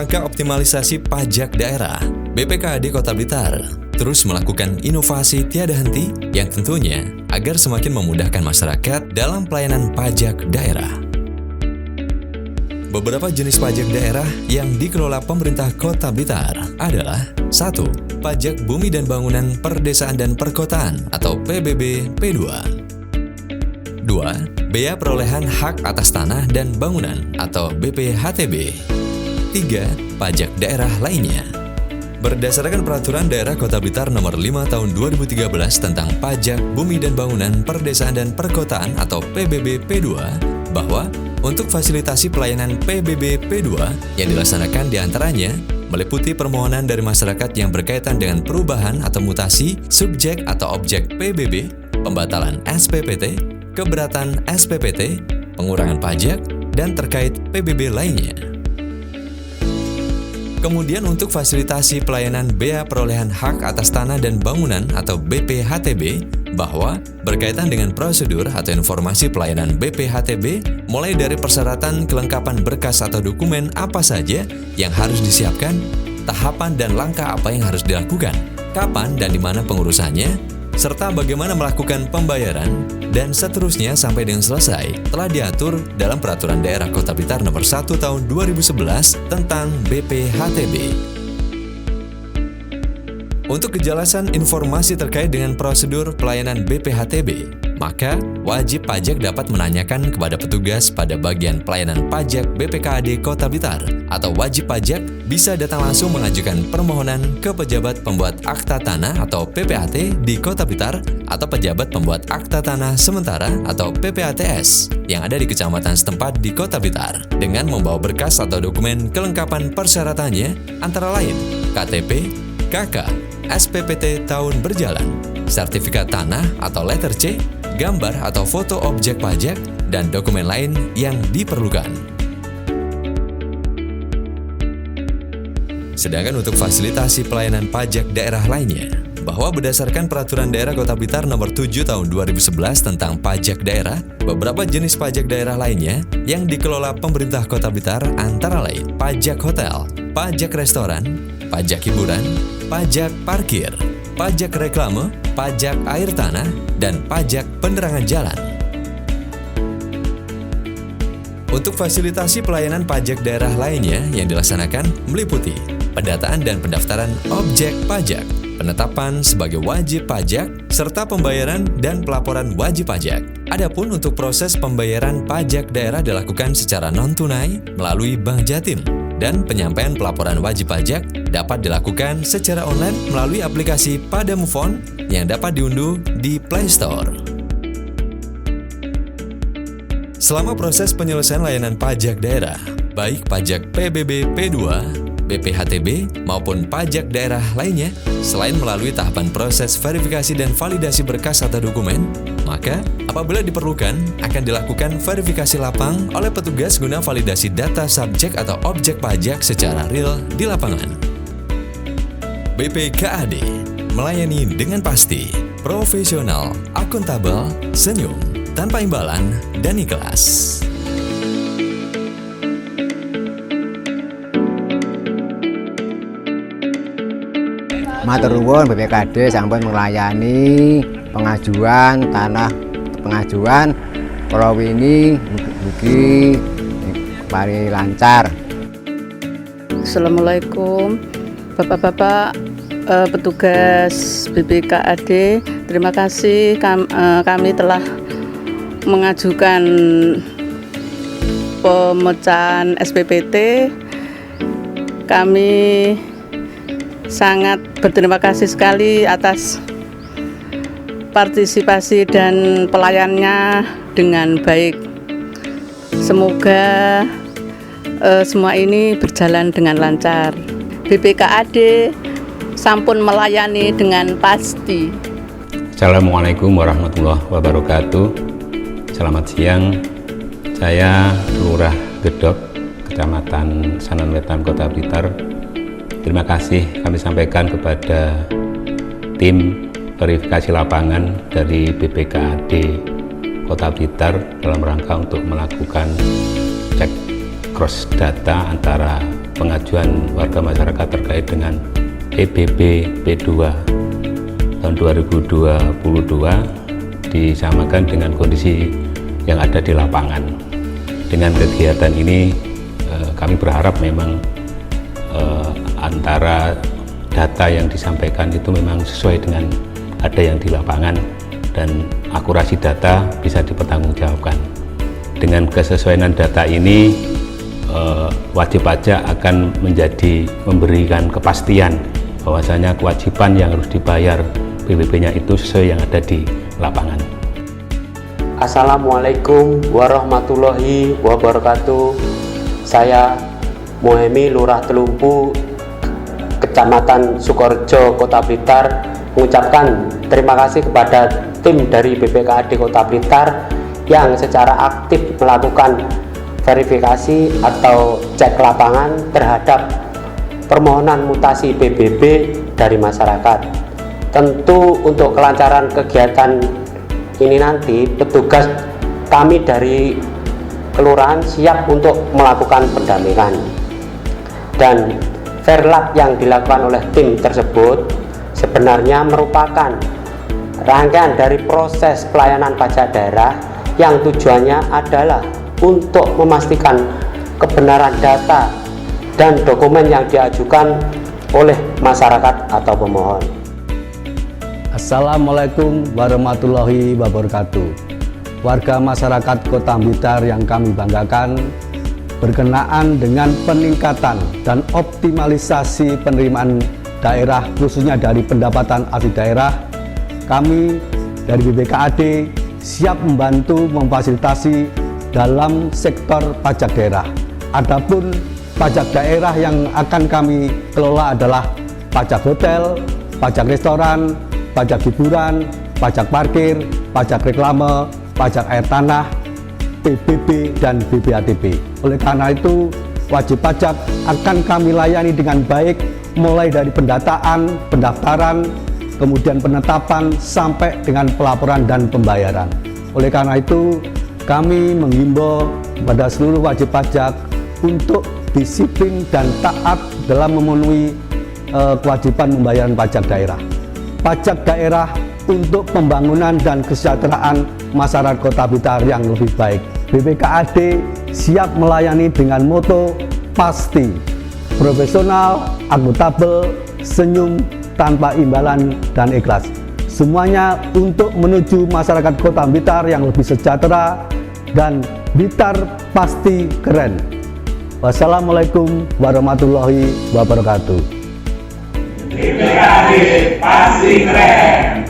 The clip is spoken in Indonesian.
rangka optimalisasi pajak daerah, BPKAD Kota Blitar terus melakukan inovasi tiada henti yang tentunya agar semakin memudahkan masyarakat dalam pelayanan pajak daerah. Beberapa jenis pajak daerah yang dikelola pemerintah Kota Blitar adalah 1. Pajak Bumi dan Bangunan Perdesaan dan Perkotaan atau PBB P2. 2. Bea Perolehan Hak Atas Tanah dan Bangunan atau BPHTB. 3. Pajak daerah lainnya. Berdasarkan Peraturan Daerah Kota Blitar Nomor 5 Tahun 2013 tentang Pajak Bumi dan Bangunan Perdesaan dan Perkotaan atau PBB P2, bahwa untuk fasilitasi pelayanan PBB P2 yang dilaksanakan diantaranya meliputi permohonan dari masyarakat yang berkaitan dengan perubahan atau mutasi subjek atau objek PBB, pembatalan SPPT, keberatan SPPT, pengurangan pajak, dan terkait PBB lainnya. Kemudian untuk fasilitasi pelayanan Bea Perolehan Hak Atas Tanah dan Bangunan atau BPHTB, bahwa berkaitan dengan prosedur atau informasi pelayanan BPHTB, mulai dari persyaratan kelengkapan berkas atau dokumen apa saja yang harus disiapkan, tahapan dan langkah apa yang harus dilakukan, kapan dan di mana pengurusannya, serta bagaimana melakukan pembayaran, dan seterusnya sampai dengan selesai, telah diatur dalam Peraturan Daerah Kota Blitar Nomor 1 Tahun 2011 tentang BPHTB. Untuk kejelasan informasi terkait dengan prosedur pelayanan BPHTB, maka wajib pajak dapat menanyakan kepada petugas pada bagian pelayanan pajak BPKAD Kota Blitar, atau wajib pajak bisa datang langsung mengajukan permohonan ke pejabat pembuat akta tanah atau PPAT di Kota Blitar atau pejabat pembuat akta tanah sementara atau PPATS yang ada di kecamatan setempat di Kota Blitar dengan membawa berkas atau dokumen kelengkapan persyaratannya antara lain KTP, KK, SPPT tahun berjalan, sertifikat tanah atau letter C, gambar atau foto objek pajak, dan dokumen lain yang diperlukan. Sedangkan untuk fasilitasi pelayanan pajak daerah lainnya, bahwa berdasarkan Peraturan Daerah Kota Blitar Nomor 7 Tahun 2011 tentang pajak daerah, beberapa jenis pajak daerah lainnya yang dikelola pemerintah Kota Blitar antara lain pajak hotel, pajak restoran, pajak hiburan, pajak parkir, pajak reklame, pajak air tanah, dan pajak penerangan jalan. Untuk fasilitasi pelayanan pajak daerah lainnya yang dilaksanakan meliputi pendataan dan pendaftaran objek pajak, penetapan sebagai wajib pajak, serta pembayaran dan pelaporan wajib pajak. Adapun untuk proses pembayaran pajak daerah dilakukan secara non-tunai melalui Bank Jatim, dan penyampaian pelaporan wajib pajak dapat dilakukan secara online melalui aplikasi Pada Move On yang dapat diunduh di Play Store. Selama proses penyelesaian layanan pajak daerah, baik pajak PBB P2, BPHTB, maupun pajak daerah lainnya, selain melalui tahapan proses verifikasi dan validasi berkas atau dokumen, maka apabila diperlukan akan dilakukan verifikasi lapang oleh petugas guna validasi data subjek atau objek pajak secara real di lapangan. BPKAD melayani dengan pasti, profesional, akuntabel, senyum, tanpa imbalan, dan ikhlas. Matur nuwun, BPKAD sampun melayani pengajuan tanah, pengajuan pulau ini mugi mari lancar. Assalamualaikum Bapak-bapak petugas BPKAD, terima kasih kami telah mengajukan pemecahan SPPT. Kami sangat berterima kasih sekali atas partisipasi dan pelayanannya dengan baik. Semoga semua ini berjalan dengan lancar. BPKAD sampun melayani dengan pasti. Assalamualaikum warahmatullahi wabarakatuh. Selamat siang. Saya Lurah Gedok, Kecamatan Sanan Wetan, Kota Blitar. Terima kasih kami sampaikan kepada tim verifikasi lapangan dari BPKAD Kota Blitar dalam rangka untuk melakukan cek cross data antara pengajuan warga masyarakat terkait dengan PBB P2 tahun 2022 disamakan dengan kondisi yang ada di lapangan. Dengan kegiatan ini kami berharap memang antara data yang disampaikan itu memang sesuai dengan ada yang di lapangan dan akurasi data bisa dipertanggungjawabkan. Dengan kesesuaian data ini wajib pajak akan memberikan kepastian bahwasanya kewajiban yang harus dibayar PBB-nya itu sesuai yang ada di lapangan. Assalamualaikum warahmatullahi wabarakatuh. Saya Mohemi, Lurah Telumpu, Kecamatan Sukorejo, Kota Blitar, mengucapkan terima kasih kepada tim dari BPKAD Kota Blitar yang secara aktif melakukan verifikasi atau cek lapangan terhadap permohonan mutasi PBB dari masyarakat. Tentu untuk kelancaran kegiatan ini nanti petugas kami dari kelurahan siap untuk melakukan pendampingan, dan verlap yang dilakukan oleh tim tersebut sebenarnya merupakan rangkaian dari proses pelayanan pajak daerah yang tujuannya adalah untuk memastikan kebenaran data dan dokumen yang diajukan oleh masyarakat atau pemohon. Assalamualaikum warahmatullahi wabarakatuh. Warga masyarakat Kota Blitar yang kami banggakan, berkenaan dengan peningkatan dan optimalisasi penerimaan daerah khususnya dari pendapatan asli daerah, kami dari BPKAD siap membantu memfasilitasi dalam sektor pajak daerah. Adapun pajak daerah yang akan kami kelola adalah pajak hotel, pajak restoran, pajak hiburan, pajak parkir, pajak reklame, pajak air tanah, PBB, dan BPHTB. Oleh karena itu, wajib pajak akan kami layani dengan baik, mulai dari pendataan, pendaftaran, kemudian penetapan, sampai dengan pelaporan dan pembayaran. Oleh karena itu, kami menghimbau kepada seluruh wajib pajak untuk disiplin dan taat dalam memenuhi kewajiban pembayaran pajak daerah. Pajak daerah untuk pembangunan dan kesejahteraan masyarakat Kota Blitar yang lebih baik. BPKAD siap melayani dengan moto pasti, profesional, akuntabel, senyum, tanpa imbalan, dan ikhlas. Semuanya untuk menuju masyarakat Kota Blitar yang lebih sejahtera dan Blitar pasti keren. Wassalamualaikum warahmatullahi wabarakatuh. BPKAD pasti keren.